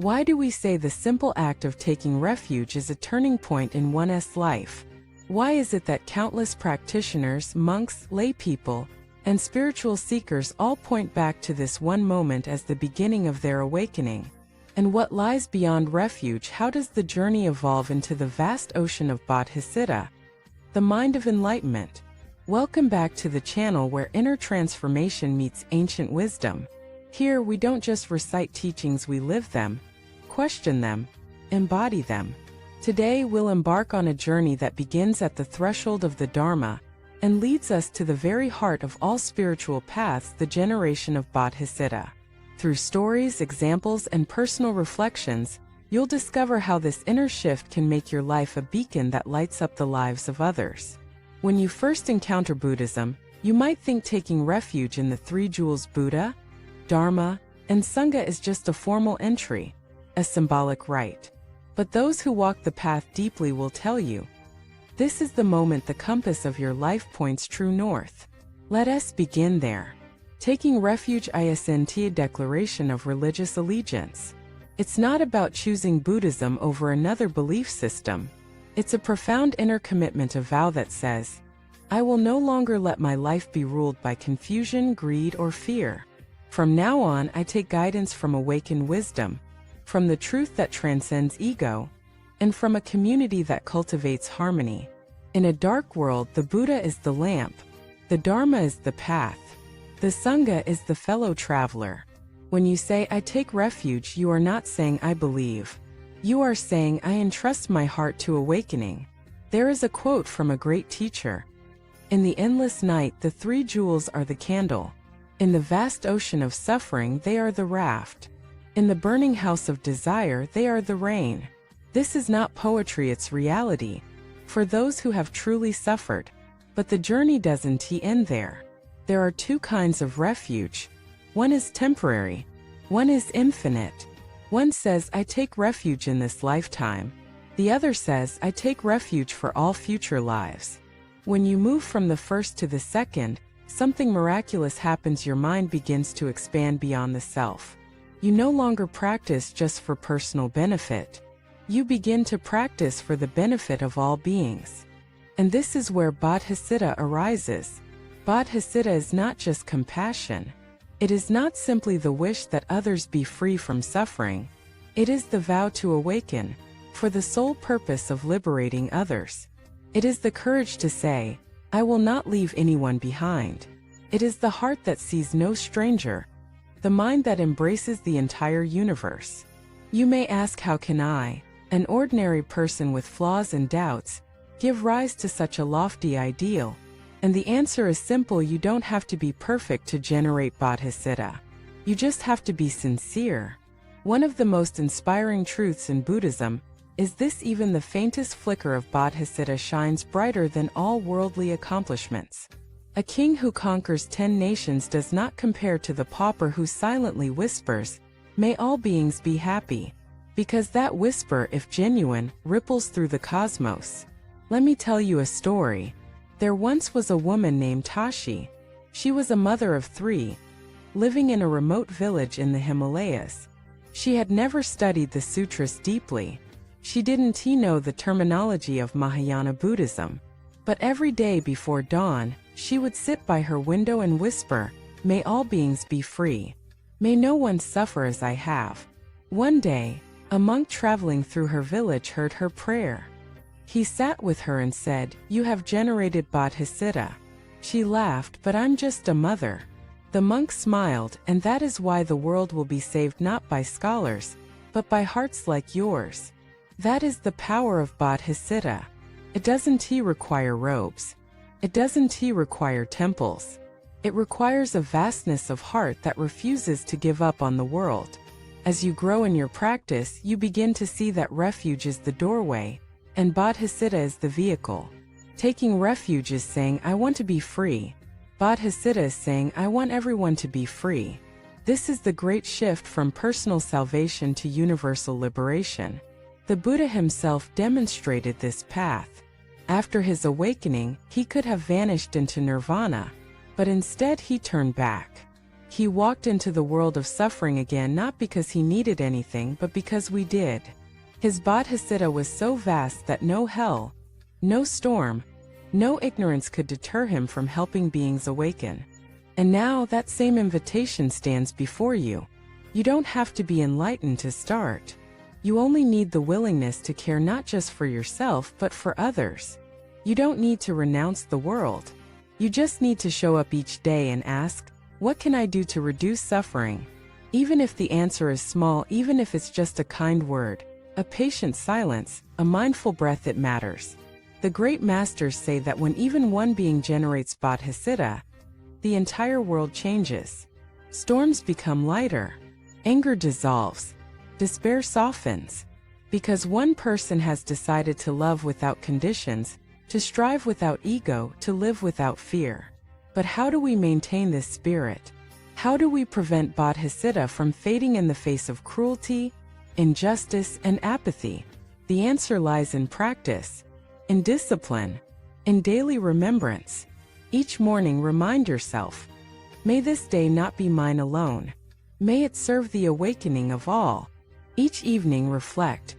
Why do we say the simple act of taking refuge is a turning point in one's life? Why is it that countless practitioners, monks, laypeople, and spiritual seekers all point back to this one moment as the beginning of their awakening? And what lies beyond refuge? How does the journey evolve into the vast ocean of Bodhicitta, the mind of enlightenment? Welcome back to the channel where inner transformation meets ancient wisdom. Here we don't just recite teachings, we live them, question them, embody them. Today we'll embark on a journey that begins at the threshold of the Dharma and leads us to the very heart of all spiritual paths, the generation of Bodhicitta. Through stories, examples, and personal reflections, you'll discover how this inner shift can make your life a beacon that lights up the lives of others. When you first encounter Buddhism, you might think taking refuge in the three jewels Buddha, Dharma, and Sangha is just a formal entry, a symbolic rite. But those who walk the path deeply will tell you, this is the moment the compass of your life points true north. Let us begin there. Taking refuge isn't a declaration of religious allegiance. It's not about choosing Buddhism over another belief system. It's a profound inner commitment, a vow that says, I will no longer let my life be ruled by confusion, greed, or fear. From now on, I take guidance from awakened wisdom, from the truth that transcends ego, and from a community that cultivates harmony. In a dark world, the Buddha is the lamp, the Dharma is the path, the Sangha is the fellow traveler. When you say, I take refuge, you are not saying, I believe. You are saying, I entrust my heart to awakening. There is a quote from a great teacher. In the endless night, the three jewels are the candle. In the vast ocean of suffering, they are the raft. In the burning house of desire, they are the rain. This is not poetry, it's reality, for those who have truly suffered. But the journey doesn't end there. There are two kinds of refuge. One is temporary. One is infinite. One says, I take refuge in this lifetime. The other says, I take refuge for all future lives. When you move from the first to the second, something miraculous happens. Your mind begins to expand beyond the self. You no longer practice just for personal benefit. You begin to practice for the benefit of all beings. And this is where Bodhicitta arises. Bodhicitta is not just compassion. It is not simply the wish that others be free from suffering. It is the vow to awaken, for the sole purpose of liberating others. It is the courage to say, I will not leave anyone behind. It is the heart that sees no stranger, the mind that embraces the entire universe. You may ask, how can I, an ordinary person with flaws and doubts, give rise to such a lofty ideal? And the answer is simple. You don't have to be perfect to generate Bodhicitta. You just have to be sincere. One of the most inspiring truths in Buddhism is this: even the faintest flicker of Bodhicitta shines brighter than all worldly accomplishments. A king who conquers 10 nations does not compare to the pauper who silently whispers, may all beings be happy. Because that whisper, if genuine, ripples through the cosmos. Let me tell you a story. There once was a woman named Tashi. She was a mother of 3, living in a remote village in the Himalayas. She had never studied the sutras deeply. She didn't know the terminology of Mahayana Buddhism. But every day before dawn, she would sit by her window and whisper, may all beings be free. May no one suffer as I have. One day, a monk traveling through her village heard her prayer. He sat with her and said, you have generated Bodhicitta. She laughed, but I'm just a mother. The monk smiled, and that is why the world will be saved not by scholars, but by hearts like yours. That is the power of Bodhicitta. It doesn't require robes. It doesn't require temples. It requires a vastness of heart that refuses to give up on the world. As you grow in your practice, you begin to see that refuge is the doorway, and Bodhicitta is the vehicle. Taking refuge is saying, I want to be free. Bodhicitta is saying, I want everyone to be free. This is the great shift from personal salvation to universal liberation. The Buddha himself demonstrated this path. After his awakening, he could have vanished into nirvana, but instead he turned back. He walked into the world of suffering again not because he needed anything but because we did. His Bodhicitta was so vast that no hell, no storm, no ignorance could deter him from helping beings awaken. And now that same invitation stands before you. You don't have to be enlightened to start. You only need the willingness to care not just for yourself but for others. You don't need to renounce the world. You just need to show up each day and ask, what can I do to reduce suffering? Even if the answer is small, even if it's just a kind word, a patient silence, a mindful breath, it matters. The great masters say that when even one being generates Bodhicitta, the entire world changes. Storms become lighter. Anger dissolves. Despair softens. Because one person has decided to love without conditions, to strive without ego, to live without fear. But how do we maintain this spirit? How do we prevent Bodhicitta from fading in the face of cruelty, injustice, and apathy? The answer lies in practice, in discipline, in daily remembrance. Each morning remind yourself, may this day not be mine alone. May it serve the awakening of all. Each evening reflect,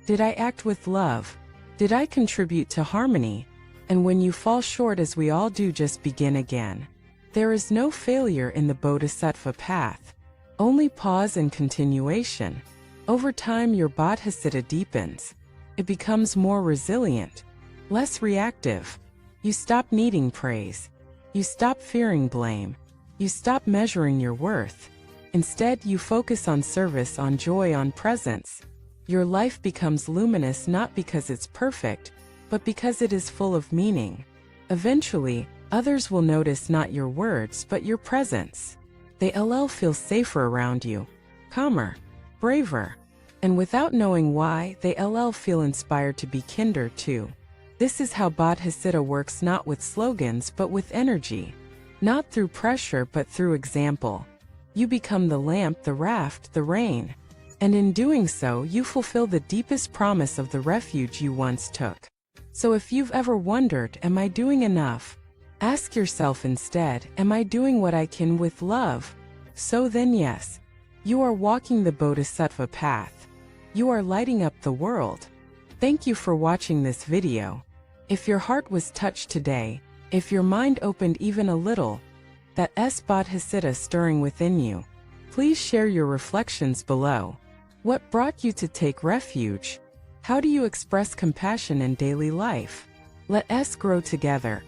did I act with love? Did I contribute to harmony? And when you fall short, as we all do, just begin again. There is no failure in the Bodhisattva path, only pause and continuation. Over time, your Bodhicitta deepens. It becomes more resilient, less reactive. You stop needing praise. You stop fearing blame. You stop measuring your worth. Instead, you focus on service, on joy, on presence. Your life becomes luminous not because it's perfect, but because it is full of meaning. Eventually, others will notice not your words but your presence. They'll feel safer around you, calmer, braver, and without knowing why, they'll feel inspired to be kinder too. This is how Bodhicitta works, not with slogans but with energy. Not through pressure but through example. You become the lamp, the raft, the rain. And in doing so, you fulfill the deepest promise of the refuge you once took. So if you've ever wondered, am I doing enough? Ask yourself instead, am I doing what I can with love? So then yes, you are walking the Bodhisattva path. You are lighting up the world. Thank you for watching this video. If your heart was touched today, if your mind opened even a little, that Bodhicitta stirring within you, please share your reflections below. What brought you to take refuge? How do you express compassion in daily life? Let us grow together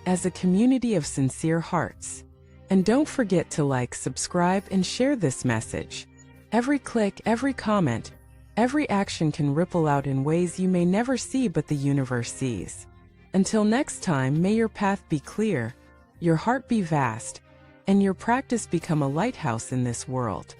as a community of sincere hearts. And don't forget to like, subscribe, and share this message. Every click, every comment, every action can ripple out in ways you may never see but the universe sees. Until next time, may your path be clear, your heart be vast, and your practice become a lighthouse in this world.